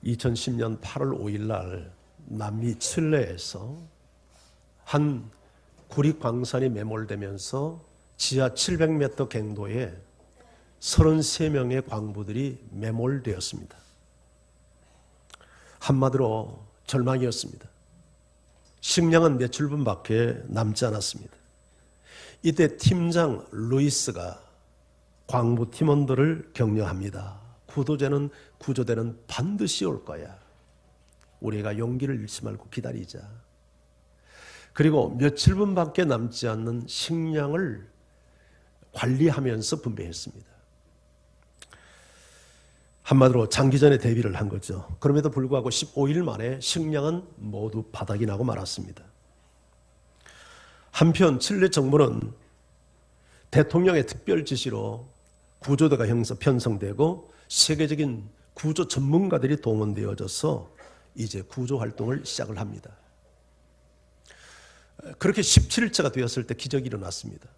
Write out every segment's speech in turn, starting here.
2010년 8월 5일 날 남미 칠레에서 한 구리 광산이 매몰되면서 지하 700m 갱도에 33명의 광부들이 매몰되었습니다. 한마디로 절망이었습니다. 식량은 며칠분밖에 남지 않았습니다. 이때 팀장 루이스가 광부 팀원들을 격려합니다. 구조대는 반드시 올 거야. 우리가 용기를 잃지 말고 기다리자. 그리고 며칠분밖에 남지 않는 식량을 관리하면서 분배했습니다. 한마디로 장기전에 대비를 한 거죠. 그럼에도 불구하고 15일 만에 식량은 모두 바닥이 나고 말았습니다. 한편 칠레 정부는 대통령의 특별 지시로 구조대가 편성되고 세계적인 구조 전문가들이 동원되어져서 이제 구조 활동을 시작을 합니다. 그렇게 17일째가 되었을 때 기적이 일어났습니다.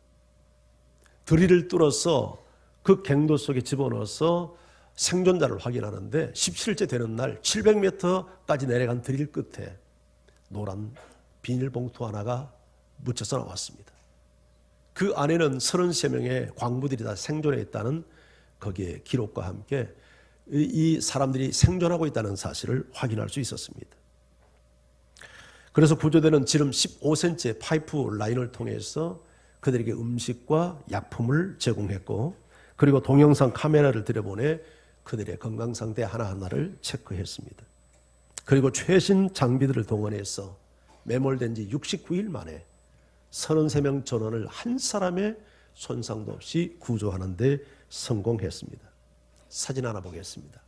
드릴을 뚫어서 그 갱도 속에 집어넣어서 생존자를 확인하는데 17일째 되는 날 700m까지 내려간 드릴 끝에 노란 비닐봉투 하나가 묻혀서 나왔습니다. 그 안에는 33명의 광부들이 다 생존해 있다는 거기에 기록과 함께 이 사람들이 생존하고 있다는 사실을 확인할 수 있었습니다. 그래서 구조대는 지름 15cm의 파이프 라인을 통해서 그들에게 음식과 약품을 제공했고, 그리고 동영상 카메라를 들여보내 그들의 건강 상태 하나하나를 체크했습니다. 그리고 최신 장비들을 동원해서 매몰된 지 69일 만에 33명 전원을 한 사람의 손상도 없이 구조하는 데 성공했습니다. 사진 하나 보겠습니다.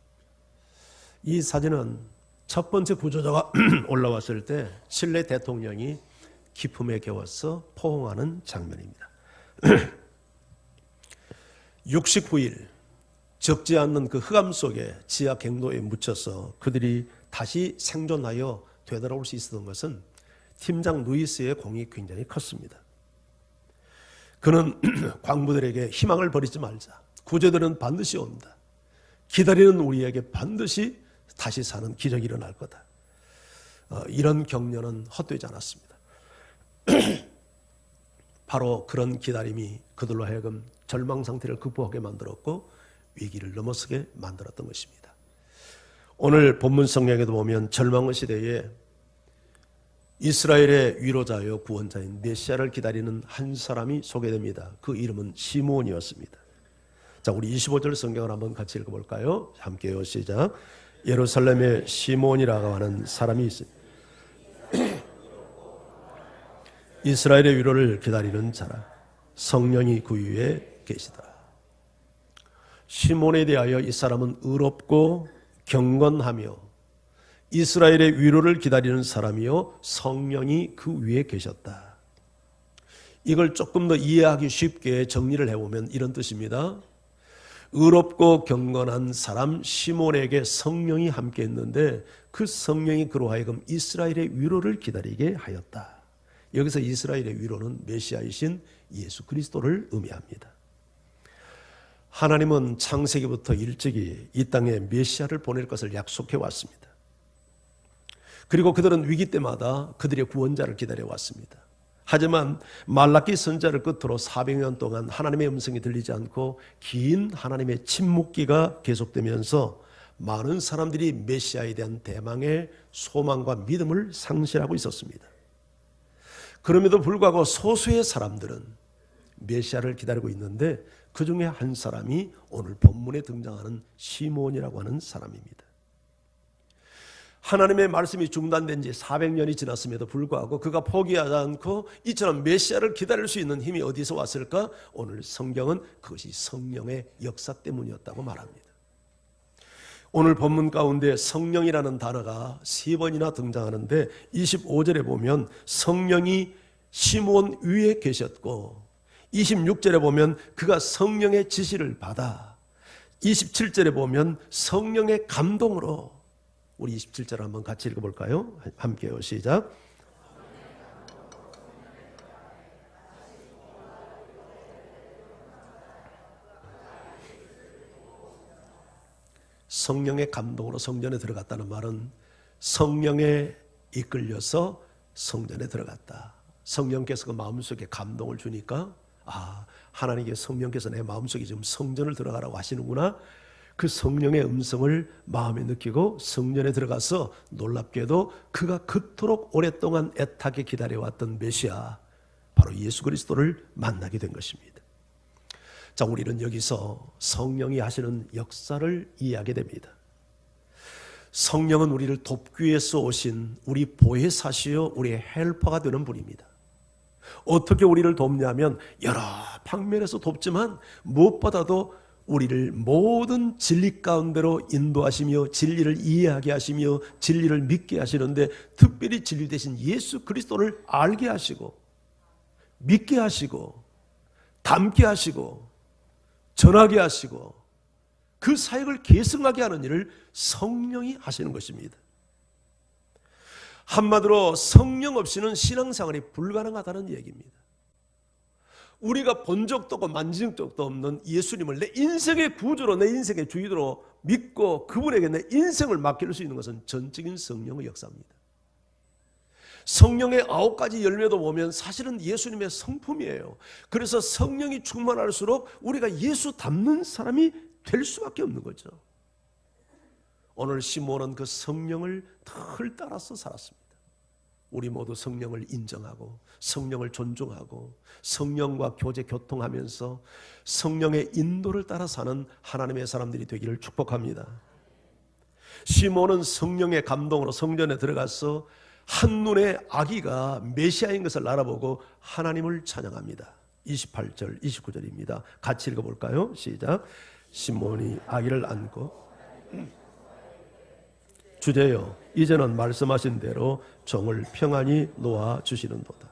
이 사진은 첫 번째 구조자가 올라왔을 때 칠레 대통령이 기품에 겨워서 포옹하는 장면입니다. 69일 적지 않는 그 흑암 속에 지하 갱도에 묻혀서 그들이 다시 생존하여 되돌아올 수 있었던 것은 팀장 루이스의 공이 굉장히 컸습니다. 그는 광부들에게 희망을 버리지 말자. 구조대는 반드시 온다. 기다리는 우리에게 반드시 다시 사는 기적이 일어날 거다. 이런 격려는 헛되지 않았습니다. 바로 그런 기다림이 그들로 하여금 절망 상태를 극복하게 만들었고 위기를 넘어서게 만들었던 것입니다. 오늘 본문 성경에도 보면 절망의 시대에 이스라엘의 위로자여 구원자인 메시아를 기다리는 한 사람이 소개됩니다. 그 이름은 시므온이었습니다. 자, 우리 25절 성경을 한번 같이 읽어볼까요? 함께요. 시작. 예루살렘에 시므온이라고 하는 사람이 있습니다. 이스라엘의 위로를 기다리는 자라. 성령이 그 위에 계시더라. 시몬에 대하여 이 사람은 의롭고 경건하며 이스라엘의 위로를 기다리는 사람이요 성령이 그 위에 계셨다. 이걸 조금 더 이해하기 쉽게 정리를 해보면 이런 뜻입니다. 의롭고 경건한 사람 시몬에게 성령이 함께 있는데 그 성령이 그로 하여금 이스라엘의 위로를 기다리게 하였다. 여기서 이스라엘의 위로는 메시아이신 예수 그리스도를 의미합니다. 하나님은 창세기부터 일찍이 이 땅에 메시아를 보낼 것을 약속해 왔습니다. 그리고 그들은 위기 때마다 그들의 구원자를 기다려 왔습니다. 하지만 말라기 선지자를 끝으로 400년 동안 하나님의 음성이 들리지 않고 긴 하나님의 침묵기가 계속되면서 많은 사람들이 메시아에 대한 대망의 소망과 믿음을 상실하고 있었습니다. 그럼에도 불구하고 소수의 사람들은 메시아를 기다리고 있는데 그 중에 한 사람이 오늘 본문에 등장하는 시몬이라고 하는 사람입니다. 하나님의 말씀이 중단된 지 400년이 지났음에도 불구하고 그가 포기하지 않고 이처럼 메시아를 기다릴 수 있는 힘이 어디서 왔을까? 오늘 성경은 그것이 성령의 역사 때문이었다고 말합니다. 오늘 본문 가운데 성령이라는 단어가 3번이나 등장하는데 25절에 보면 성령이 시몬 위에 계셨고 26절에 보면 그가 성령의 지시를 받아 27절에 보면 성령의 감동으로 우리 27절 한번 같이 읽어볼까요? 함께요. 시작. 성령의 감동으로 성전에 들어갔다는 말은 성령에 이끌려서 성전에 들어갔다. 성령께서 그 마음속에 감동을 주니까 하나님께 성령께서 내 마음속에 지금 성전을 들어가라고 하시는구나. 그 성령의 음성을 마음에 느끼고 성전에 들어가서 놀랍게도 그가 그토록 오랫동안 애타게 기다려왔던 메시아, 바로 예수 그리스도를 만나게 된 것입니다. 자, 우리는 여기서 성령이 하시는 역사를 이해하게 됩니다. 성령은 우리를 돕기 위해서 오신 우리 보혜사시요 우리의 헬퍼가 되는 분입니다. 어떻게 우리를 돕냐면 여러 방면에서 돕지만 무엇보다도 우리를 모든 진리 가운데로 인도하시며 진리를 이해하게 하시며 진리를 믿게 하시는데, 특별히 진리 되신 예수 그리스도를 알게 하시고 믿게 하시고 담게 하시고 전하게 하시고 그 사역을 계승하게 하는 일을 성령이 하시는 것입니다. 한마디로 성령 없이는 신앙생활이 불가능하다는 얘기입니다. 우리가 본 적도 없고 만진 적도 없는 예수님을 내 인생의 구주로, 내 인생의 주인으로 믿고 그분에게 내 인생을 맡길 수 있는 것은 전적인 성령의 역사입니다. 성령의 9가지 열매도 보면 사실은 예수님의 성품이에요. 그래서 성령이 충만할수록 우리가 예수 닮는 사람이 될 수밖에 없는 거죠. 오늘 시몬은 그 성령을 털 따라서 살았습니다. 우리 모두 성령을 인정하고 성령을 존중하고 성령과 교제 교통하면서 성령의 인도를 따라 사는 하나님의 사람들이 되기를 축복합니다. 시몬은 성령의 감동으로 성전에 들어가서 한눈에 아기가 메시아인 것을 알아보고 하나님을 찬양합니다. 28절 29절입니다. 같이 읽어볼까요? 시작. 시몬이 아기를 안고 주제여 이제는 말씀하신 대로 종을 평안히 놓아주시는도다.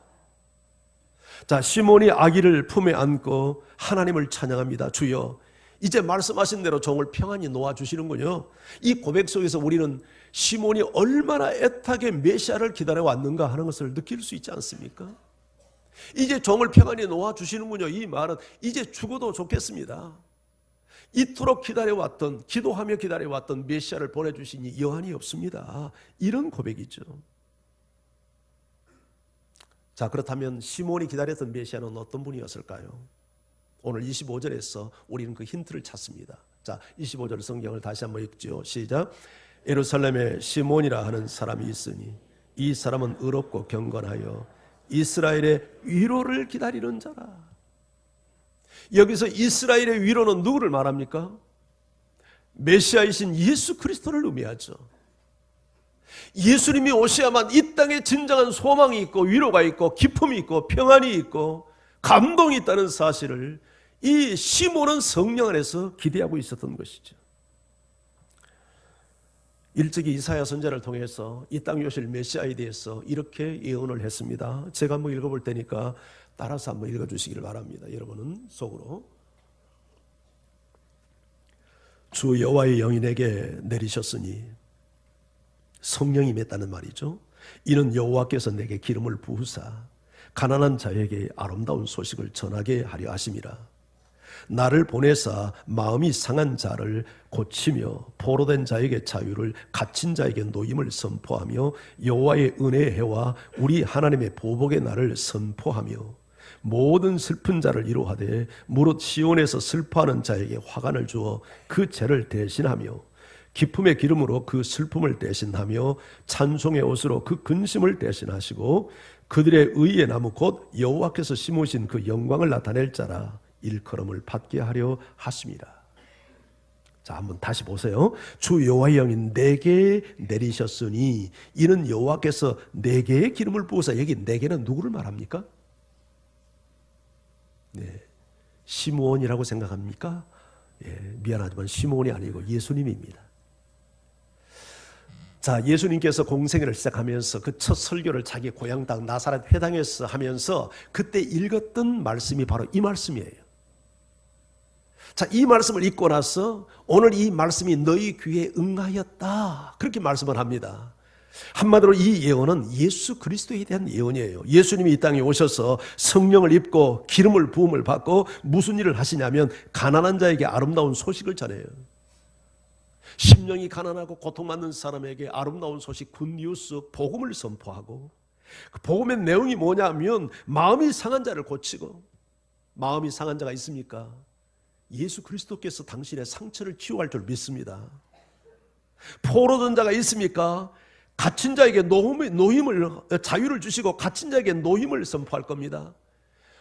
자, 시몬이 아기를 품에 안고 하나님을 찬양합니다. 주여 이제 말씀하신 대로 종을 평안히 놓아주시는군요. 이 고백 속에서 우리는 시몬이 얼마나 애타게 메시아를 기다려왔는가 하는 것을 느낄 수 있지 않습니까? 이제 종을 평안히 놓아주시는군요. 이 말은 이제 죽어도 좋겠습니다. 이토록 기다려왔던, 기도하며 기다려왔던 메시아를 보내주시니 여한이 없습니다. 이런 고백이죠. 자, 그렇다면 시몬이 기다렸던 메시아는 어떤 분이었을까요? 오늘 25절에서 우리는 그 힌트를 찾습니다. 자, 25절 성경을 다시 한번 읽죠. 시작. 예루살렘에 시몬이라 하는 사람이 있으니 이 사람은 의롭고 경건하여 이스라엘의 위로를 기다리는 자라. 여기서 이스라엘의 위로는 누구를 말합니까? 메시아이신 예수 그리스도를 의미하죠. 예수님이 오셔야만 이 땅에 진정한 소망이 있고 위로가 있고 기쁨이 있고 평안이 있고 감동이 있다는 사실을 이 시몬은 성령 안에서 기대하고 있었던 것이죠. 일찍이 이사야 선지자를 통해서 이 땅에 오실 메시아에 대해서 이렇게 예언을 했습니다. 제가 한번 읽어볼 테니까 따라서 한번 읽어주시기를 바랍니다. 여러분은 속으로. 주 여호와의 영이 내게 내리셨으니, 성령이 임했다는 말이죠. 이는 여호와께서 내게 기름을 부으사 가난한 자에게 아름다운 소식을 전하게 하려 하심이라. 나를 보내사 마음이 상한 자를 고치며 포로된 자에게 자유를, 갇힌 자에게 노임을 선포하며 여호와의 은혜의 해와 우리 하나님의 보복의 날을 선포하며 모든 슬픈 자를 위로하되 무릇 시온에서 슬퍼하는 자에게 화관을 주어 그 죄를 대신하며 기쁨의 기름으로 그 슬픔을 대신하며 찬송의 옷으로 그 근심을 대신하시고 그들의 의의 나무 곧 여호와께서 심으신 그 영광을 나타낼 자라 일컬음을 받게 하려 하심이라. 자, 한번 다시 보세요. 주 여호와의 영이 내게 내리셨으니, 이는 여호와께서 내게 기름을 부으사. 여기 내게는 누구를 말합니까? 네, 시므온이라고 생각합니까? 미안하지만 시므온이 아니고 예수님입니다. 자, 예수님께서 공생애를 시작하면서 그 첫 설교를 자기 고향 땅 나사렛 회당에서 하면서 그때 읽었던 말씀이 바로 이 말씀이에요. 자, 이 말씀을 읽고 나서 오늘 이 말씀이 너희 귀에 응하였다, 그렇게 말씀을 합니다. 한마디로 이 예언은 예수 그리스도에 대한 예언이에요. 예수님이 이 땅에 오셔서 성령을 입고 기름을 부음을 받고 무슨 일을 하시냐면 가난한 자에게 아름다운 소식을 전해요. 심령이 가난하고 고통받는 사람에게 아름다운 소식 굿뉴스 복음을 선포하고, 그 복음의 내용이 뭐냐면 마음이 상한 자를 고치고, 마음이 상한 자가 있습니까? 예수 그리스도께서 당신의 상처를 치유할 줄 믿습니다. 포로된 자가 있습니까? 갇힌 자에게 자유를 주시고 갇힌 자에게 노임을 선포할 겁니다.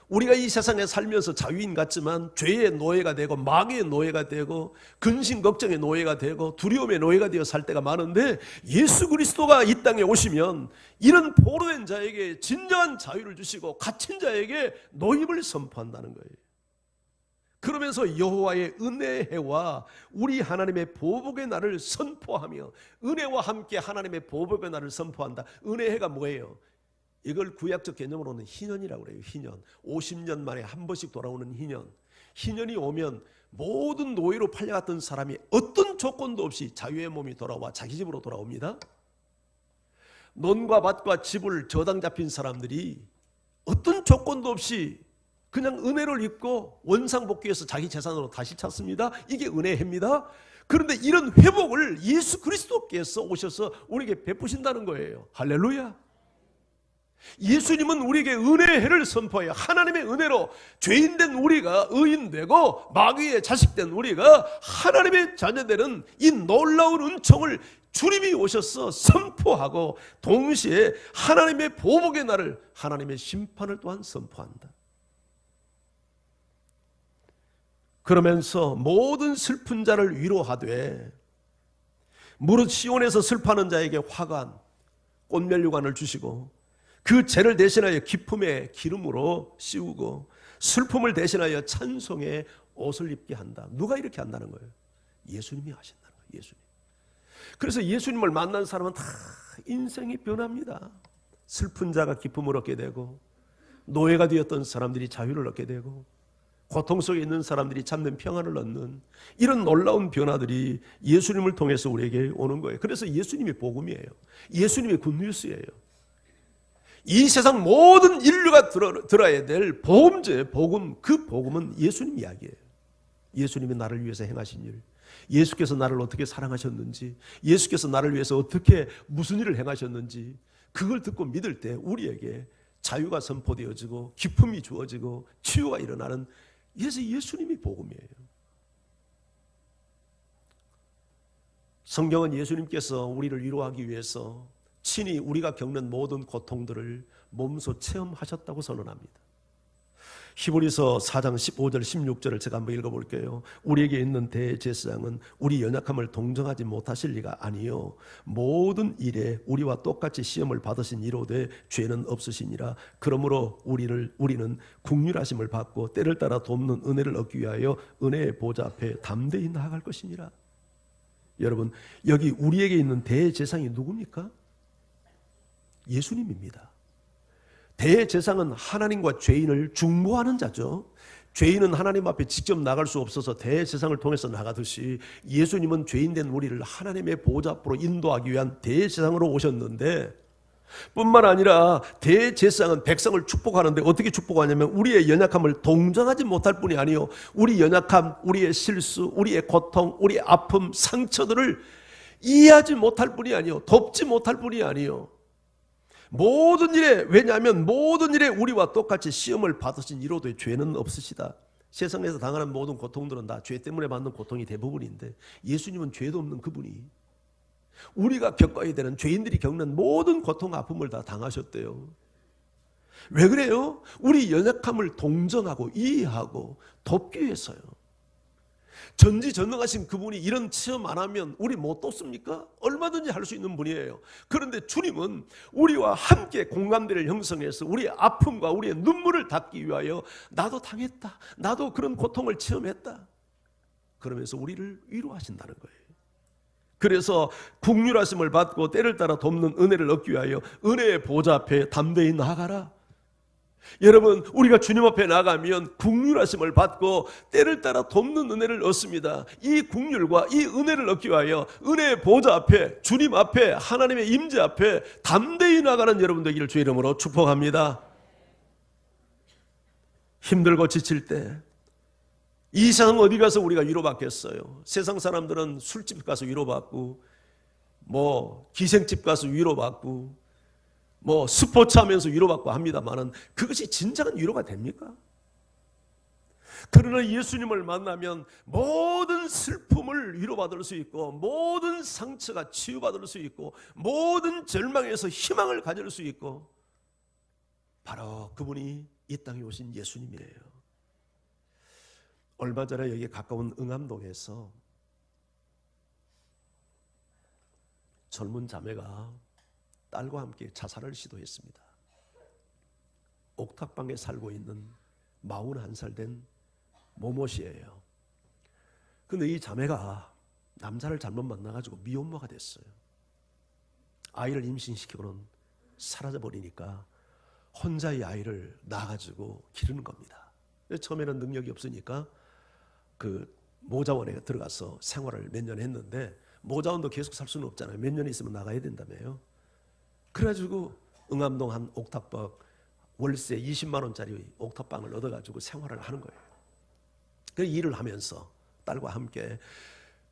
우리가 이 세상에 살면서 자유인 같지만 죄의 노예가 되고 마귀의 노예가 되고 근심 걱정의 노예가 되고 두려움의 노예가 되어 살 때가 많은데, 예수 그리스도가 이 땅에 오시면 이런 포로된 자에게 진정한 자유를 주시고 갇힌 자에게 노임을 선포한다는 거예요. 그러면서 여호와의 은혜의 해와 우리 하나님의 보복의 날을 선포하며, 은혜와 함께 하나님의 보복의 날을 선포한다. 은혜의 해가 뭐예요? 이걸 구약적 개념으로는 희년이라고 그래요. 희년. 50년 만에 한 번씩 돌아오는 희년. 희년이 오면 모든 노예로 팔려갔던 사람이 어떤 조건도 없이 자유의 몸이 돌아와 자기 집으로 돌아옵니다. 논과 밭과 집을 저당 잡힌 사람들이 어떤 조건도 없이 그냥 은혜를 입고 원상복귀해서 자기 재산으로 다시 찾습니다. 이게 은혜의 해입니다. 그런데 이런 회복을 예수 그리스도께서 오셔서 우리에게 베푸신다는 거예요. 할렐루야. 예수님은 우리에게 은혜의 해를 선포해요. 하나님의 은혜로 죄인된 우리가 의인되고 마귀의 자식된 우리가 하나님의 자녀되는 이 놀라운 은총을 주님이 오셔서 선포하고, 동시에 하나님의 보복의 날을, 하나님의 심판을 또한 선포한다. 그러면서 모든 슬픈 자를 위로하되, 무릇 시온에서 슬퍼하는 자에게 화관, 꽃면류관을 주시고 그 죄를 대신하여 기쁨의 기름으로 씌우고 슬픔을 대신하여 찬송의 옷을 입게 한다. 누가 이렇게 한다는 거예요? 예수님이 하신다는 거예요. 예수님. 그래서 예수님을 만난 사람은 다 인생이 변합니다. 슬픈 자가 기쁨을 얻게 되고, 노예가 되었던 사람들이 자유를 얻게 되고, 고통 속에 있는 사람들이 참된 평안을 얻는 이런 놀라운 변화들이 예수님을 통해서 우리에게 오는 거예요. 그래서 예수님이 복음이에요. 예수님이 굿뉴스예요. 이 세상 모든 인류가 들어야 될 복음제, 복음, 그 복음은 예수님 이야기예요. 예수님이 나를 위해서 행하신 일, 예수께서 나를 어떻게 사랑하셨는지, 예수께서 나를 위해서 어떻게 무슨 일을 행하셨는지, 그걸 듣고 믿을 때 우리에게 자유가 선포되어지고 기쁨이 주어지고 치유가 일어나는, 그래서 예수님이 복음이에요. 성경은 예수님께서 우리를 위로하기 위해서 친히 우리가 겪는 모든 고통들을 몸소 체험하셨다고 선언합니다. 히브리서 4장 15절 16절을 제가 한번 읽어볼게요. 우리에게 있는 대제사장은 우리 연약함을 동정하지 못하실 리가 아니요 모든 일에 우리와 똑같이 시험을 받으신 이로되 죄는 없으시니라. 그러므로 우리는 긍휼하심을 받고 때를 따라 돕는 은혜를 얻기 위하여 은혜의 보좌 앞에 담대히 나아갈 것이니라. 여러분, 여기 우리에게 있는 대제사장이 누굽니까? 예수님입니다. 대제사장은 하나님과 죄인을 중보하는 자죠. 죄인은 하나님 앞에 직접 나갈 수 없어서 대제사장을 통해서 나가듯이 예수님은 죄인된 우리를 하나님의 보좌 앞으로 인도하기 위한 대제사장으로 오셨는데, 뿐만 아니라 대제사장은 백성을 축복하는데 어떻게 축복하냐면 우리의 연약함을 동정하지 못할 뿐이 아니요, 우리 연약함, 우리의 실수, 우리의 고통, 우리의 아픔, 상처들을 이해하지 못할 뿐이 아니요, 돕지 못할 뿐이 아니요, 모든 일에, 왜냐하면 모든 일에 우리와 똑같이 시험을 받으신 이로도 죄는 없으시다. 세상에서 당하는 모든 고통들은 다 죄 때문에 받는 고통이 대부분인데, 예수님은 죄도 없는 그분이 우리가 겪어야 되는, 죄인들이 겪는 모든 고통, 아픔을 다 당하셨대요. 왜 그래요? 우리 연약함을 동정하고 이해하고 돕기 위해서요. 전지전능하신 그분이 이런 체험 안 하면 우리 못 돕습니까? 얼마든지 할 수 있는 분이에요. 그런데 주님은 우리와 함께 공감대를 형성해서 우리의 아픔과 우리의 눈물을 닦기 위하여 나도 당했다, 나도 그런 고통을 체험했다, 그러면서 우리를 위로하신다는 거예요. 그래서 긍휼하심을 받고 때를 따라 돕는 은혜를 얻기 위하여 은혜의 보좌 앞에 담대히 나아가라. 여러분, 우리가 주님 앞에 나가면 긍휼하심을 받고 때를 따라 돕는 은혜를 얻습니다. 이 긍휼과 이 은혜를 얻기 위하여 은혜의 보좌 앞에, 주님 앞에, 하나님의 임재 앞에 담대히 나가는 여러분 되기를 주의 이름으로 축복합니다. 힘들고 지칠 때, 이 세상 어디 가서 우리가 위로받겠어요? 세상 사람들은 술집 가서 위로받고, 기생집 가서 위로받고, 스포츠 하면서 위로받고 합니다만은 그것이 진정한 위로가 됩니까? 그러나 예수님을 만나면 모든 슬픔을 위로받을 수 있고, 모든 상처가 치유받을 수 있고, 모든 절망에서 희망을 가질 수 있고, 바로 그분이 이 땅에 오신 예수님이에요. 얼마 전에 여기 가까운 응암동에서 젊은 자매가 딸과 함께 자살을 시도했습니다. 옥탑방에 살고 있는 41살 된 모모씨예요. 근데 이 자매가 남자를 잘못 만나가지고 미혼모가 됐어요. 아이를 임신시키고는 사라져버리니까 혼자 이 아이를 낳아가지고 기르는 겁니다. 처음에는 능력이 없으니까 그 모자원에 들어가서 생활을 몇 년 했는데, 모자원도 계속 살 수는 없잖아요. 몇 년 있으면 나가야 된다며요. 그래가지고 응암동 한 옥탑방 월세 20만 원짜리 옥탑방을 얻어가지고 생활을 하는 거예요. 그 일을 하면서 딸과 함께.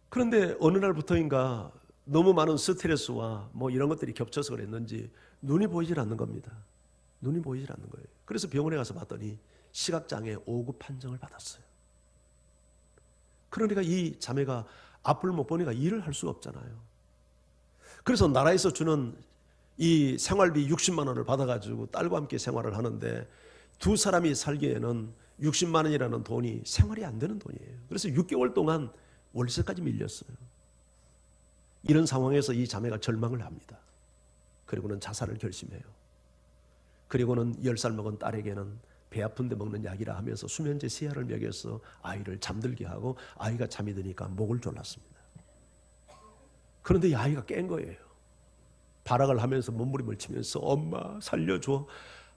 그런데 어느 날부터인가 너무 많은 스트레스와 이런 것들이 겹쳐서 그랬는지 눈이 보이질 않는 겁니다. 눈이 보이질 않는 거예요. 그래서 병원에 가서 봤더니 시각장애 5급 판정을 받았어요. 그러니까 이 자매가 앞을 못 보니까 일을 할 수가 없잖아요. 그래서 나라에서 주는 이 생활비 60만 원을 받아가지고 딸과 함께 생활을 하는데, 두 사람이 살기에는 60만 원이라는 돈이 생활이 안 되는 돈이에요. 그래서 6개월 동안 월세까지 밀렸어요. 이런 상황에서 이 자매가 절망을 합니다. 그리고는 자살을 결심해요. 그리고는 10살 먹은 딸에게는 배 아픈데 먹는 약이라 하면서 수면제 세알을 먹여서 아이를 잠들게 하고, 아이가 잠이 드니까 목을 졸랐습니다. 그런데 이 아이가 깬 거예요. 발악을 하면서 몸부림을 치면서 엄마 살려줘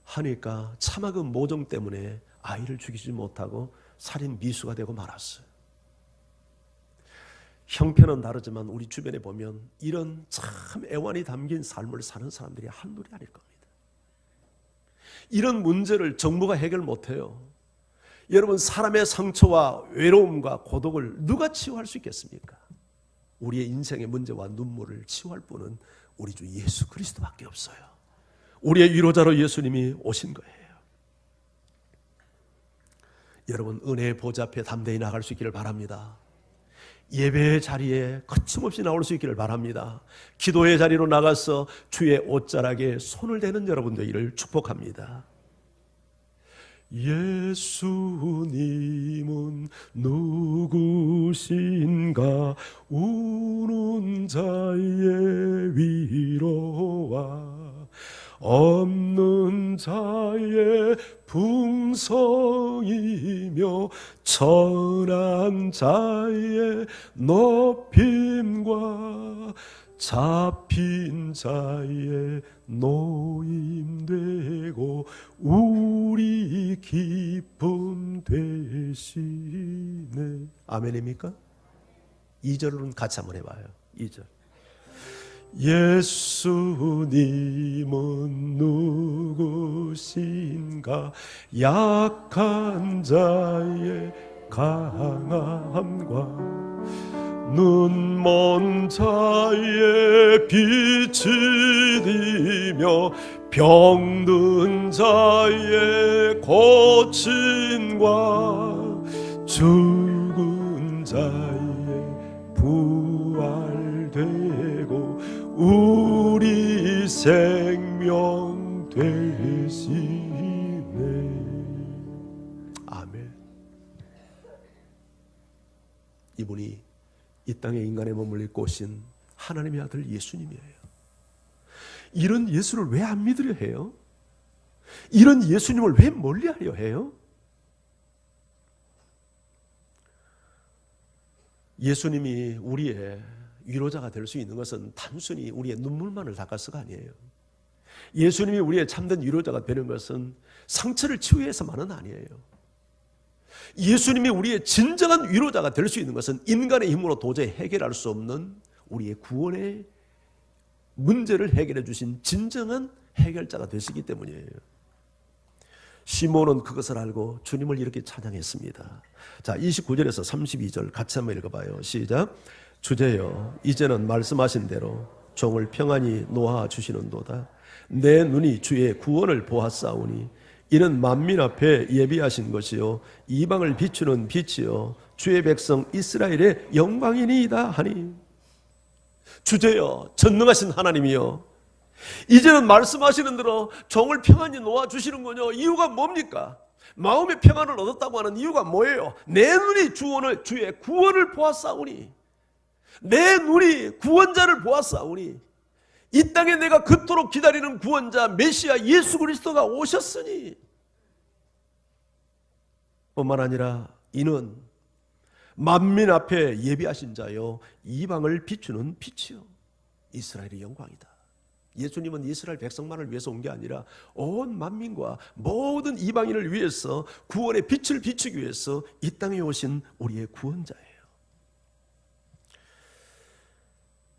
하니까 차마 그 모정 때문에 아이를 죽이지 못하고 살인 미수가 되고 말았어요. 형편은 다르지만 우리 주변에 보면 이런 참 애환이 담긴 삶을 사는 사람들이 한둘이 아닐 겁니다. 이런 문제를 정부가 해결 못해요. 여러분, 사람의 상처와 외로움과 고독을 누가 치유할 수 있겠습니까? 우리의 인생의 문제와 눈물을 치유할 분은 우리 주 예수 그리스도밖에 없어요. 우리의 위로자로 예수님이 오신 거예요. 여러분, 은혜의 보좌 앞에 담대히 나갈 수 있기를 바랍니다. 예배의 자리에 거침없이 나올 수 있기를 바랍니다. 기도의 자리로 나가서 주의 옷자락에 손을 대는 여러분 되기를 축복합니다. 예수님은 누구신가? 우는 자의 위로와 없는 자의 풍성이며 천한 자의 높임과 잡힌 자의 노임되고 우리 기쁨 되시네. 아멘입니까? 2절은 같이 한번 해봐요. 2절. 예수님은 누구신가? 약한 자의 강함과 눈먼 자의 빛이 되며 병든 자의 고침과 죽은 자의 부활되고 우리 생명 되시네. 아멘. 이분이 이 땅에 인간의 몸을 입고 오신 하나님의 아들 예수님이에요. 이런 예수를 왜 안 믿으려 해요? 이런 예수님을 왜 멀리하려 해요? 예수님이 우리의 위로자가 될 수 있는 것은 단순히 우리의 눈물만을 닦아서가 아니에요. 예수님이 우리의 참된 위로자가 되는 것은 상처를 치유해서만은 아니에요. 예수님이 우리의 진정한 위로자가 될 수 있는 것은 인간의 힘으로 도저히 해결할 수 없는 우리의 구원의 문제를 해결해 주신 진정한 해결자가 되시기 때문이에요. 시몬은 그것을 알고 주님을 이렇게 찬양했습니다. 자, 29절에서 32절 같이 한번 읽어봐요. 시작. 주제여, 이제는 말씀하신 대로 종을 평안히 놓아 주시는도다. 내 눈이 주의 구원을 보았사오니 이는 만민 앞에 예비하신 것이요 이방을 비추는 빛이요 주의 백성 이스라엘의 영광이니이다 하니. 주제여, 전능하신 하나님이여, 이제는 말씀하시는 대로 종을 평안히 놓아주시는군요. 이유가 뭡니까? 마음의 평안을 얻었다고 하는 이유가 뭐예요? 내 눈이 주의 구원을 보았사오니, 내 눈이 구원자를 보았사오니, 이 땅에 내가 그토록 기다리는 구원자 메시아 예수 그리스도가 오셨으니, 뿐만 아니라 이는 만민 앞에 예비하신 자요 이방을 비추는 빛이요 이스라엘의 영광이다. 예수님은 이스라엘 백성만을 위해서 온 게 아니라 온 만민과 모든 이방인을 위해서 구원의 빛을 비추기 위해서 이 땅에 오신 우리의 구원자예요.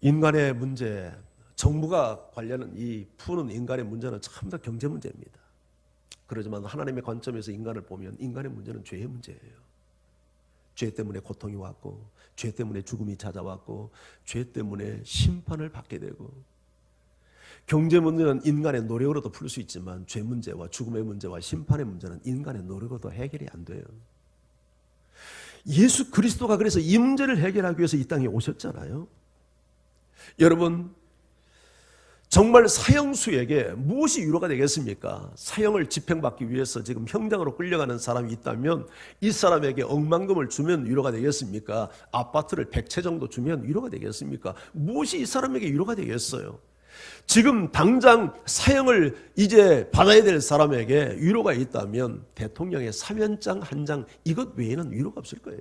인간의 문제, 정부가 관련한 이 푸는 인간의 문제는 참 다 경제 문제입니다. 그러지만 하나님의 관점에서 인간을 보면 인간의 문제는 죄의 문제예요. 죄 때문에 고통이 왔고, 죄 때문에 죽음이 찾아왔고, 죄 때문에 심판을 받게 되고, 경제 문제는 인간의 노력으로도 풀 수 있지만 죄 문제와 죽음의 문제와 심판의 문제는 인간의 노력으로도 해결이 안 돼요. 예수 그리스도가 그래서 이 문제를 해결하기 위해서 이 땅에 오셨잖아요. 여러분, 정말 사형수에게 무엇이 위로가 되겠습니까? 사형을 집행받기 위해서 지금 형장으로 끌려가는 사람이 있다면 이 사람에게 억만금을 주면 위로가 되겠습니까? 아파트를 100채 정도 주면 위로가 되겠습니까? 무엇이 이 사람에게 위로가 되겠어요? 지금 당장 사형을 이제 받아야 될 사람에게 위로가 있다면 대통령의 사면장 한 장 이것 외에는 위로가 없을 거예요.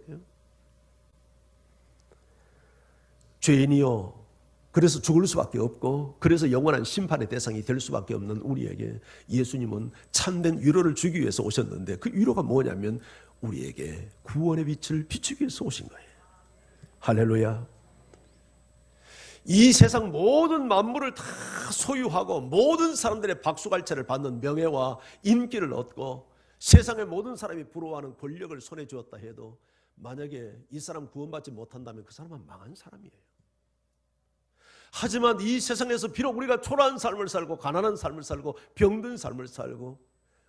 죄인이요, 그래서 죽을 수밖에 없고 그래서 영원한 심판의 대상이 될 수밖에 없는 우리에게 예수님은 참된 위로를 주기 위해서 오셨는데, 그 위로가 뭐냐면 우리에게 구원의 빛을 비추기 위해서 오신 거예요. 할렐루야. 이 세상 모든 만물을 다 소유하고 모든 사람들의 박수갈채를 받는 명예와 인기를 얻고 세상의 모든 사람이 부러워하는 권력을 손에 쥐었다 해도 만약에 이 사람 구원받지 못한다면 그 사람은 망한 사람이에요. 하지만 이 세상에서 비록 우리가 초라한 삶을 살고 가난한 삶을 살고 병든 삶을 살고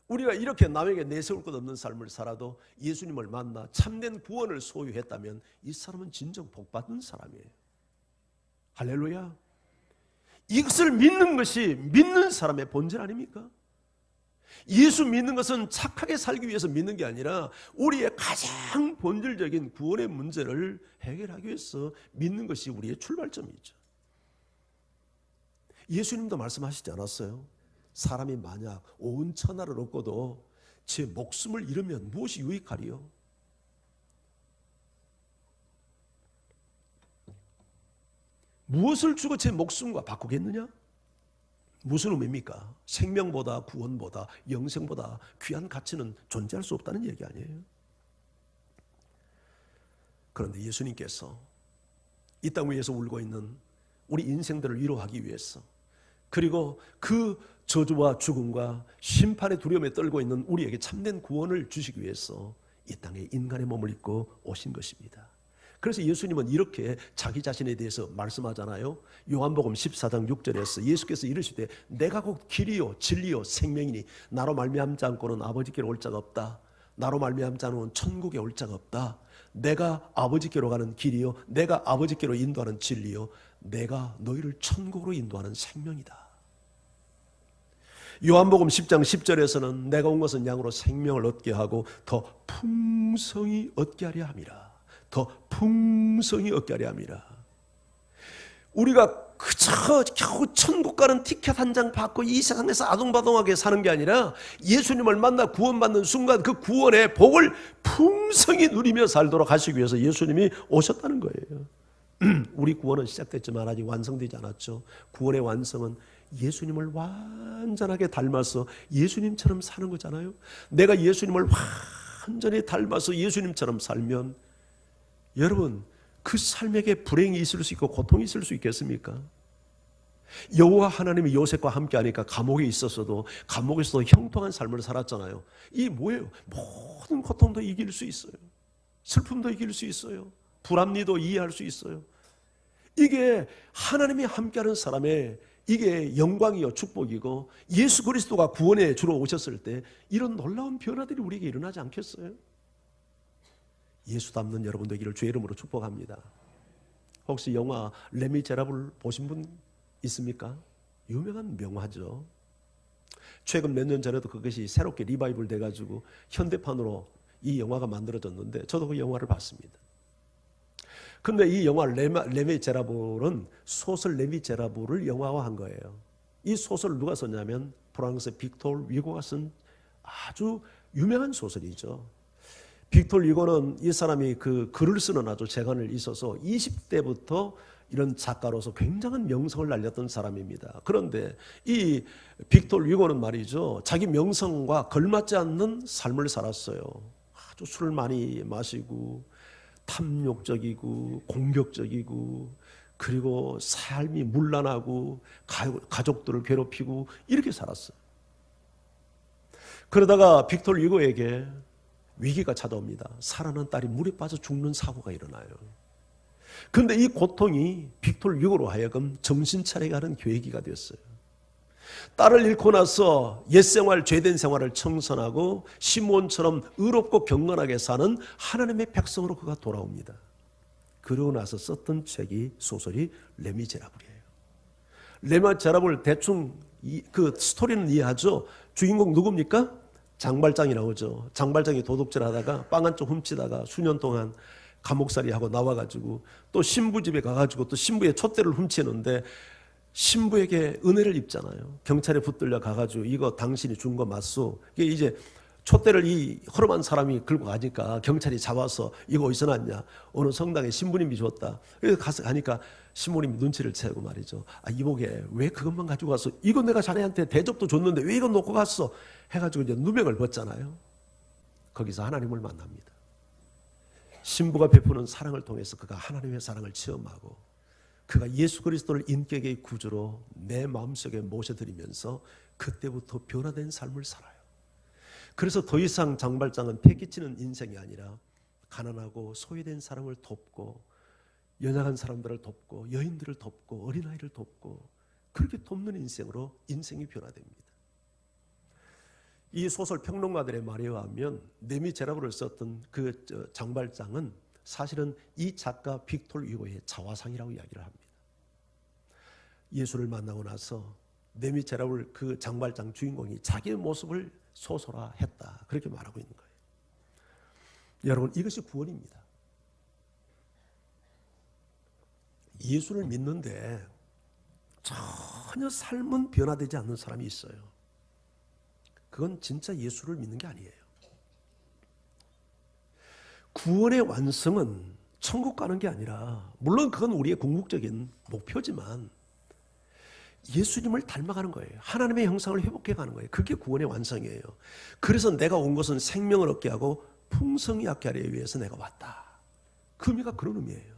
우리가 이렇게 남에게 내세울 것 없는 삶을 살아도 예수님을 만나 참된 구원을 소유했다면 이 사람은 진정 복받은 사람이에요. 할렐루야. 이것을 믿는 것이 믿는 사람의 본질 아닙니까? 예수 믿는 것은 착하게 살기 위해서 믿는 게 아니라 우리의 가장 본질적인 구원의 문제를 해결하기 위해서 믿는 것이 우리의 출발점이죠. 예수님도 말씀하시지 않았어요? 사람이 만약 온 천하를 얻고도 제 목숨을 잃으면 무엇이 유익하리요? 무엇을 주고 제 목숨과 바꾸겠느냐? 무슨 의미입니까? 생명보다 구원보다 영생보다 귀한 가치는 존재할 수 없다는 얘기 아니에요? 그런데 예수님께서 이 땅 위에서 울고 있는 우리 인생들을 위로하기 위해서, 그리고 그 저주와 죽음과 심판의 두려움에 떨고 있는 우리에게 참된 구원을 주시기 위해서 이 땅에 인간의 몸을 입고 오신 것입니다. 그래서 예수님은 이렇게 자기 자신에 대해서 말씀하잖아요. 요한복음 14장 6절에서 예수께서 이르시되 내가 곧 길이요 진리요 생명이니 나로 말미암지 않고는 아버지께로 올 자가 없다. 나로 말미암지 않으면 천국에 올 자가 없다. 내가 아버지께로 가는 길이요 내가 아버지께로 인도하는 진리요 내가 너희를 천국으로 인도하는 생명이다. 요한복음 10장 10절에서는 내가 온 것은 양으로 생명을 얻게 하고 더 풍성히 얻게 하려 함이라. 더 풍성히 얻게 하려 함이라. 우리가 그저 겨우 천국 가는 티켓 한 장 받고 이 세상에서 아동바동하게 사는 게 아니라 예수님을 만나 구원받는 순간 그 구원의 복을 풍성히 누리며 살도록 하시기 위해서 예수님이 오셨다는 거예요. 우리 구원은 시작됐지만 아직 완성되지 않았죠. 구원의 완성은 예수님을 완전하게 닮아서 예수님처럼 사는 거잖아요. 내가 예수님을 완전히 닮아서 예수님처럼 살면 여러분 그 삶에게 불행이 있을 수 있고 고통이 있을 수 있겠습니까? 여호와 하나님이 요셉과 함께하니까 감옥에 있었어도 감옥에서도 형통한 삶을 살았잖아요. 이 뭐예요? 모든 고통도 이길 수 있어요. 슬픔도 이길 수 있어요. 불합리도 이해할 수 있어요. 이게 하나님이 함께하는 사람의 이게 영광이요 축복이고, 예수 그리스도가 구원에 주로 오셨을 때 이런 놀라운 변화들이 우리에게 일어나지 않겠어요? 예수 닮는 여러분 되기를 주의 이름으로 축복합니다. 혹시 영화 레미제라블 보신 분 있습니까? 유명한 명화죠. 최근 몇 년 전에도 그것이 새롭게 리바이벌 돼가지고 현대판으로 이 영화가 만들어졌는데 저도 그 영화를 봤습니다. 근데 이 영화 레미제라블은 소설 레미제라블을 영화화한 거예요. 이 소설을 누가 썼냐면 프랑스 빅토르 위고가 쓴 아주 유명한 소설이죠. 빅토르 위고는 이 사람이 그 글을 쓰는 아주 재간을 있어서 20대부터 이런 작가로서 굉장한 명성을 날렸던 사람입니다. 그런데 이 빅토르 위고는 말이죠, 자기 명성과 걸맞지 않는 삶을 살았어요. 아주 술을 많이 마시고 탐욕적이고 공격적이고, 그리고 삶이 문란하고 가족들을 괴롭히고 이렇게 살았어요. 그러다가 빅토르 위고에게 위기가 찾아옵니다. 사랑하는 딸이 물에 빠져 죽는 사고가 일어나요. 그런데 이 고통이 빅토르 위고로 하여금 정신 차리게 하는 계기가 됐어요. 딸을 잃고 나서 옛생활, 죄된 생활을 청산하고 시므온처럼 의롭고 경건하게 사는 하나님의 백성으로 그가 돌아옵니다. 그러고 나서 썼던 책이 소설이 레미제라블이에요. 레미제라블 대충 그 스토리는 이해하죠. 주인공 누굽니까? 장발장이 나오죠. 장발장이 도둑질 하다가 빵 한 쪽 훔치다가 수년 동안 감옥살이 하고 나와가지고 또 신부 집에 가가지고 또 신부의 촛대를 훔치는데 신부에게 은혜를 입잖아요. 경찰에 붙들려 가가지고 이거 당신이 준 거 맞소. 이게 이제 촛대를 이 허름한 사람이 긁고 가니까 경찰이 잡아서 이거 어디서 났냐? 어느 성당에 신부님이 줬다. 그래서 가서 가니까 신부님이 눈치를 채고 말이죠. 아, 이복에 왜 그것만 가지고 갔어? 이거 내가 자네한테 대접도 줬는데 왜 이거 놓고 갔어? 해가지고 이제 누명을 벗잖아요. 거기서 하나님을 만납니다. 신부가 베푸는 사랑을 통해서 그가 하나님의 사랑을 체험하고, 그가 예수 그리스도를 인격의 구주로 내 마음속에 모셔드리면서 그때부터 변화된 삶을 살아요. 그래서 더 이상 장발장은 패기치는 인생이 아니라 가난하고 소외된 사람을 돕고, 연약한 사람들을 돕고, 여인들을 돕고, 어린아이를 돕고, 그렇게 돕는 인생으로 인생이 변화됩니다. 이 소설 평론가들의 말에 의하면 레미제라블을 썼던 그 장발장은 사실은 이 작가 빅토르 위고의 자화상이라고 이야기를 합니다. 예수를 만나고 나서 레미제라블 그 장발장 주인공이 자기의 모습을 소설화했다, 그렇게 말하고 있는 거예요. 여러분, 이것이 구원입니다. 예수를 믿는데 전혀 삶은 변화되지 않는 사람이 있어요. 그건 진짜 예수를 믿는 게 아니에요. 구원의 완성은 천국 가는 게 아니라, 물론 그건 우리의 궁극적인 목표지만 예수님을 닮아가는 거예요. 하나님의 형상을 회복해 가는 거예요. 그게 구원의 완성이에요. 그래서 내가 온 것은 생명을 얻게 하고 풍성히 얻게 하기 위해서 내가 왔다. 그 의미가 그런 의미예요.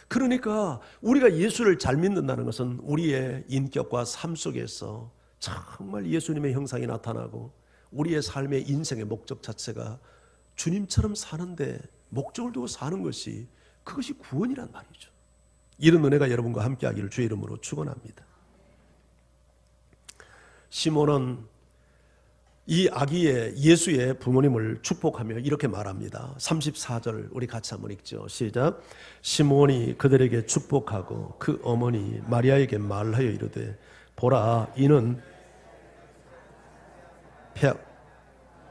그러니까 우리가 예수를 잘 믿는다는 것은 우리의 인격과 삶 속에서 정말 예수님의 형상이 나타나고, 우리의 삶의 인생의 목적 자체가 주님처럼 사는데 목적을 두고 사는 것이, 그것이 구원이란 말이죠. 이런 은혜가 여러분과 함께하기를 주의 이름으로 축원합니다. 시몬은 이 아기의 예수의 부모님을 축복하며 이렇게 말합니다. 34절 우리 같이 한번 읽죠. 시작. 시몬이 그들에게 축복하고 그 어머니 마리아에게 말하여 이르되, 보라, 이는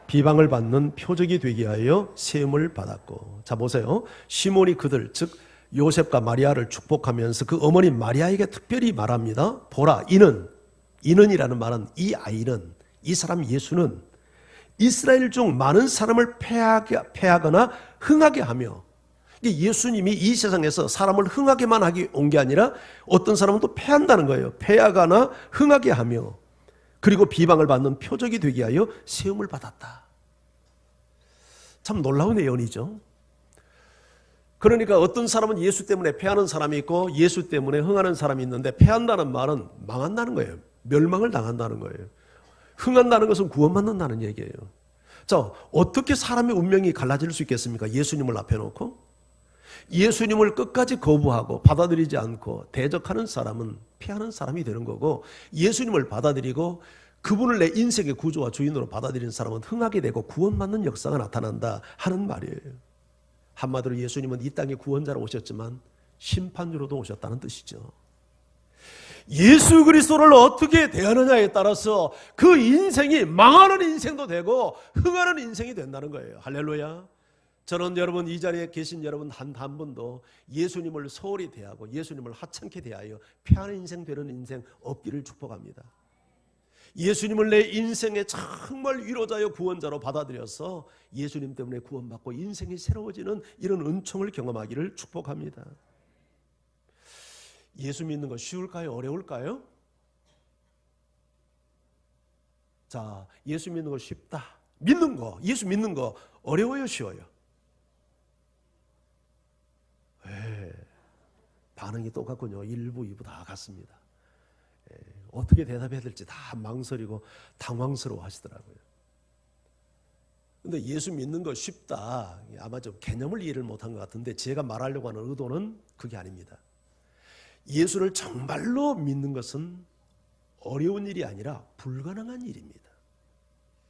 비방을 받는 표적이 되게 하여 세움을 받았고. 자, 보세요. 시몬이 그들, 즉 요셉과 마리아를 축복하면서 그 어머니 마리아에게 특별히 말합니다. 보라, 이는이라는 말은 이 아이는, 이 사람 예수는 이스라엘 중 많은 사람을 패하거나 흥하게 하며, 예수님이 이 세상에서 사람을 흥하게만 하기 온 게 아니라 어떤 사람은 또 패한다는 거예요. 패하거나 흥하게 하며, 그리고 비방을 받는 표적이 되게 하여 세움을 받았다. 참 놀라운 예언이죠. 그러니까 어떤 사람은 예수 때문에 패하는 사람이 있고 예수 때문에 흥하는 사람이 있는데, 패한다는 말은 망한다는 거예요. 멸망을 당한다는 거예요. 흥한다는 것은 구원받는다는 얘기예요. 자, 어떻게 사람의 운명이 갈라질 수 있겠습니까? 예수님을 앞에 놓고 예수님을 끝까지 거부하고 받아들이지 않고 대적하는 사람은 패하는 사람이 되는 거고, 예수님을 받아들이고 그분을 내 인생의 구조와 주인으로 받아들이는 사람은 흥하게 되고 구원받는 역사가 나타난다 하는 말이에요. 한마디로 예수님은 이 땅에 구원자로 오셨지만 심판주로도 오셨다는 뜻이죠. 예수 그리스도를 어떻게 대하느냐에 따라서 그 인생이 망하는 인생도 되고 흥하는 인생이 된다는 거예요. 할렐루야. 저는 여러분, 이 자리에 계신 여러분 한 분도 예수님을 소홀히 대하고 예수님을 하찮게 대하여 패하는 인생 되는 인생 없기를 축복합니다. 예수님을 내 인생의 정말 위로자여 구원자로 받아들여서 예수님 때문에 구원받고 인생이 새로워지는 이런 은총을 경험하기를 축복합니다. 예수 믿는 거 쉬울까요? 어려울까요? 자, 예수 믿는 거 쉽다. 믿는 거, 예수 믿는 거 어려워요? 쉬워요? 반응이 똑같군요. 1부, 2부 다 같습니다. 어떻게 대답해야 될지 다 망설이고 당황스러워 하시더라고요. 근데 예수 믿는 거 쉽다, 아마 좀 개념을 이해를 못한 것 같은데, 제가 말하려고 하는 의도는 그게 아닙니다. 예수를 정말로 믿는 것은 어려운 일이 아니라 불가능한 일입니다.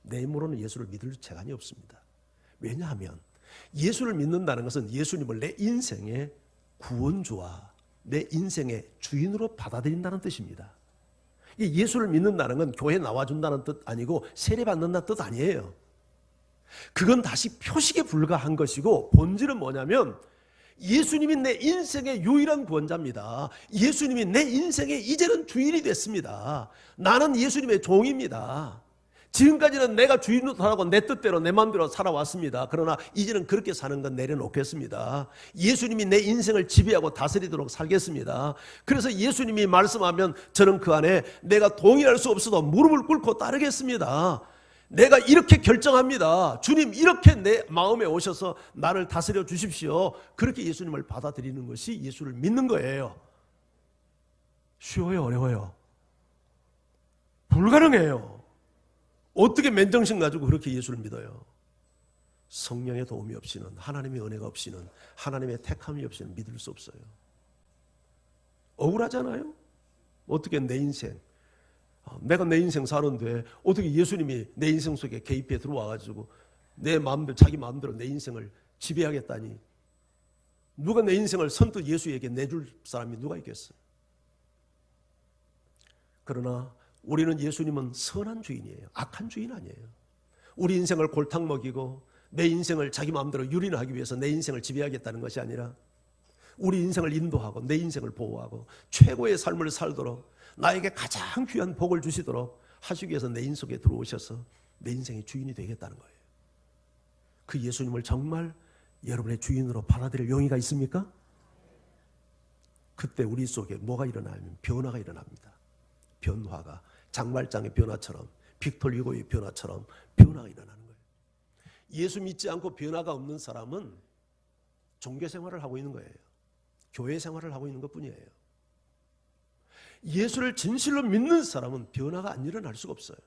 내 힘으로는 예수를 믿을 재간이 없습니다. 왜냐하면 예수를 믿는다는 것은 예수님을 내 인생의 구원주와 내 인생의 주인으로 받아들인다는 뜻입니다. 예수를 믿는다는 건 교회 나와준다는 뜻 아니고 세례받는다는 뜻 아니에요. 그건 다시 표식에 불과한 것이고, 본질은 뭐냐면 예수님이 내 인생의 유일한 구원자입니다. 예수님이 내 인생의 이제는 주인이 됐습니다. 나는 예수님의 종입니다. 지금까지는 내가 주인으로 내 뜻대로 내 마음대로 살아왔습니다. 그러나 이제는 그렇게 사는 건 내려놓겠습니다. 예수님이 내 인생을 지배하고 다스리도록 살겠습니다. 그래서 예수님이 말씀하면 저는 그 안에 내가 동의할 수 없어도 무릎을 꿇고 따르겠습니다. 내가 이렇게 결정합니다. 주님, 이렇게 내 마음에 오셔서 나를 다스려 주십시오. 그렇게 예수님을 받아들이는 것이 예수를 믿는 거예요. 쉬워요? 어려워요? 불가능해요. 어떻게 맨정신 가지고 그렇게 예수를 믿어요? 성령의 도움이 없이는, 하나님의 은혜가 없이는, 하나님의 택함이 없이는 믿을 수 없어요. 억울하잖아요? 어떻게 내 인생, 내가 내 인생 사는데 어떻게 예수님이 내 인생 속에 개입해 들어와가지고 내 마음대로, 자기 마음대로 내 인생을 지배하겠다니, 누가 내 인생을 선뜻 예수에게 내줄 사람이 누가 있겠어요? 그러나 우리는 예수님은 선한 주인이에요. 악한 주인 아니에요. 우리 인생을 골탕 먹이고 내 인생을 자기 마음대로 유린하기 위해서 내 인생을 지배하겠다는 것이 아니라, 우리 인생을 인도하고 내 인생을 보호하고 최고의 삶을 살도록, 나에게 가장 귀한 복을 주시도록 하시기 위해서 내 인생 속에 들어오셔서 내 인생의 주인이 되겠다는 거예요. 그 예수님을 정말 여러분의 주인으로 받아들일 용의가 있습니까? 그때 우리 속에 뭐가 일어나면 변화가 일어납니다. 변화가 장말장의 변화처럼, 빅토르 휴고의 변화처럼 변화가 일어나는 거예요. 예수 믿지 않고 변화가 없는 사람은 종교 생활을 하고 있는 거예요. 교회 생활을 하고 있는 것뿐이에요. 예수를 진실로 믿는 사람은 변화가 안 일어날 수가 없어요.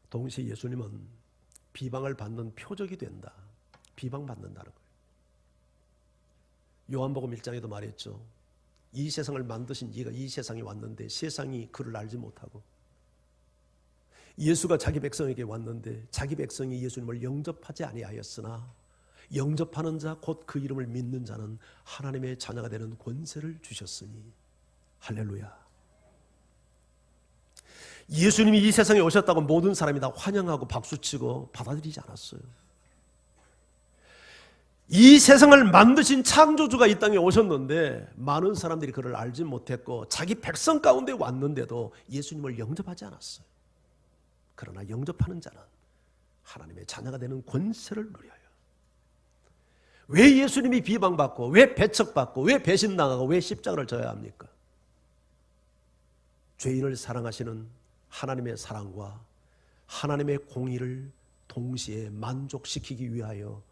동시에 예수님은 비방을 받는 표적이 된다. 비방받는다는 거예요. 요한복음 1장에도 말했죠. 이 세상을 만드신 이가 이 세상에 왔는데 세상이 그를 알지 못하고, 예수가 자기 백성에게 왔는데 자기 백성이 예수님을 영접하지 아니하였으나 영접하는 자 곧 그 이름을 믿는 자는 하나님의 자녀가 되는 권세를 주셨으니. 할렐루야. 예수님이 이 세상에 오셨다고 모든 사람이 다 환영하고 박수치고 받아들이지 않았어요. 이 세상을 만드신 창조주가 이 땅에 오셨는데 많은 사람들이 그를 알지 못했고 자기 백성 가운데 왔는데도 예수님을 영접하지 않았어요. 그러나 영접하는 자는 하나님의 자녀가 되는 권세를 누려요. 왜 예수님이 비방받고, 왜 배척받고, 왜 배신당하고, 왜 십자가를 져야 합니까? 죄인을 사랑하시는 하나님의 사랑과 하나님의 공의를 동시에 만족시키기 위하여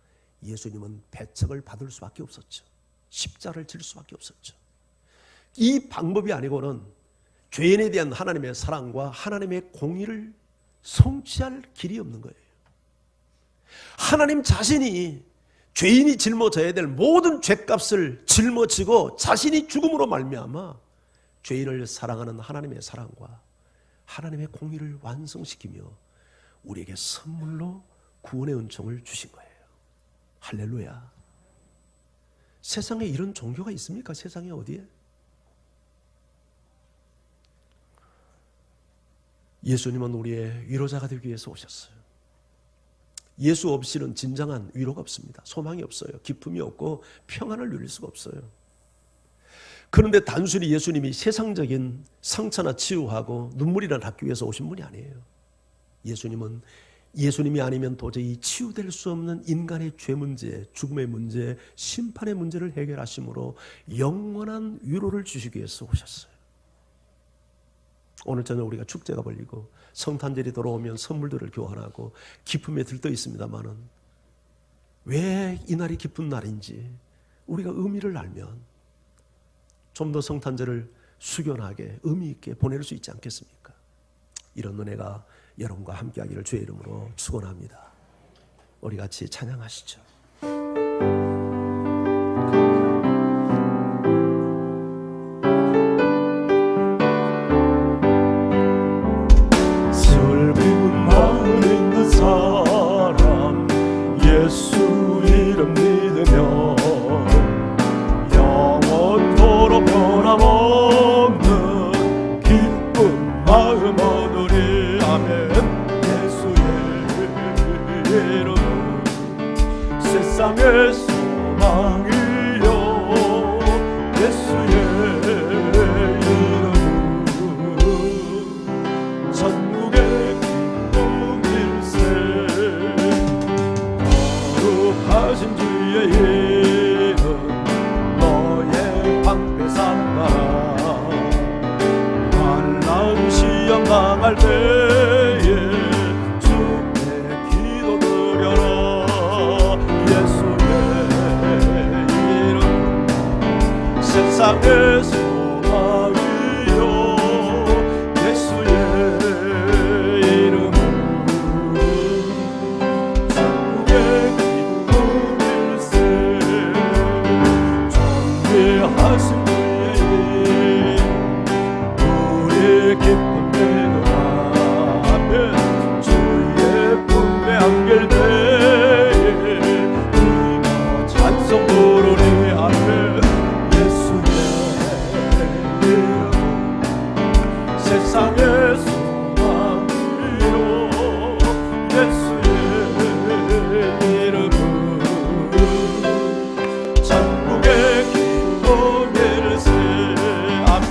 예수님은 배척을 받을 수밖에 없었죠. 십자가를 질 수밖에 없었죠. 이 방법이 아니고는 죄인에 대한 하나님의 사랑과 하나님의 공의를 성취할 길이 없는 거예요. 하나님 자신이 죄인이 짊어져야 될 모든 죄값을 짊어지고 자신이 죽음으로 말미암아 죄인을 사랑하는 하나님의 사랑과 하나님의 공의를 완성시키며 우리에게 선물로 구원의 은총을 주신 거예요. 할렐루야. 세상에 이런 종교가 있습니까? 세상에 어디에? 예수님은 우리의 위로자가 되기 위해서 오셨어요. 예수 없이는 진정한 위로가 없습니다. 소망이 없어요. 기쁨이 없고 평안을 누릴 수가 없어요. 그런데 단순히 예수님이 세상적인 상처나 치유하고 눈물이나 닦기 위해서 오신 분이 아니에요. 예수님은 예수님이 아니면 도저히 치유될 수 없는 인간의 죄 문제, 죽음의 문제, 심판의 문제를 해결하심으로 영원한 위로를 주시기 위해서 오셨어요. 오늘 저녁 우리가 축제가 벌리고 성탄절이 돌아오면 선물들을 교환하고 기쁨에 들떠 있습니다마는 왜 이날이 기쁜 날인지 우리가 의미를 알면 좀 더 성탄절을 숙연하게 의미 있게 보낼 수 있지 않겠습니까? 이런 은혜가 여러분과 함께하기를 주의 이름으로 축원합니다. 우리 같이 찬양하시죠. 슬픈 마음 있는 사람 예수 이름 믿으며 영원토록 변함없는 기쁜 마음 얻으리. 아멘. 예수의 이름은 세상의 소망이요. 예수의 이름은 천국의 기쁨일세. 거룩하신 주의 이름 너의 방패 삼아. 환난 시험 당할 때에 주께 기도드려라. 예수의 이름 세상의 소망이요. 예수의 이름은 천국의 기쁨일세. 존귀하신 주의 이름 우리 기쁨 되도다. 아멘. 주의 품에 안길 때에 우리가 찬송 부르리. 아멘. 예수의 이름 세상의 소망이요. 예수의 이름은 천국의 기쁨일세. 아멘.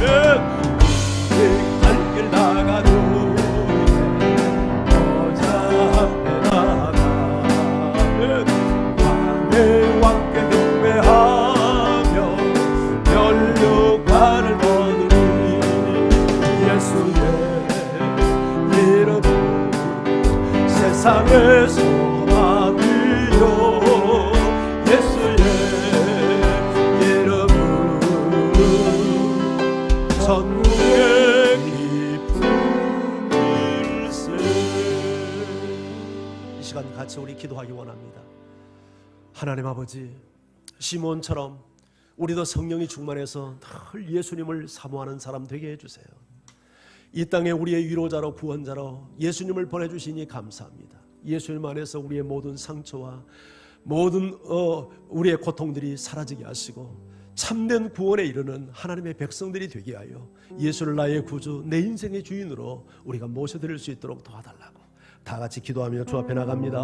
갈 길 나가도 여자 앞에 나가. 왕의 왕께 경배하며 면류관을 거두리. 예수의 이름은 세상의 소망이요. 예수의 이름은 천국의 기쁨일세. 이 시간 같이 우리 기도하기 원합니다. 하나님 아버지, 시몬처럼 우리도 성령이 충만해서 늘 예수님을 사모하는 사람 되게 해주세요. 이 땅에 우리의 위로자로 구원자로 예수님을 보내주시니 감사합니다. 예수님 안에서 우리의 모든 상처와 모든 우리의 고통들이 사라지게 하시고 참된 구원에 이르는 하나님의 백성들이 되게 하여 예수를 나의 구주, 내 인생의 주인으로 우리가 모셔드릴 수 있도록 도와달라고 다 같이 기도하며 주 앞에 나갑니다.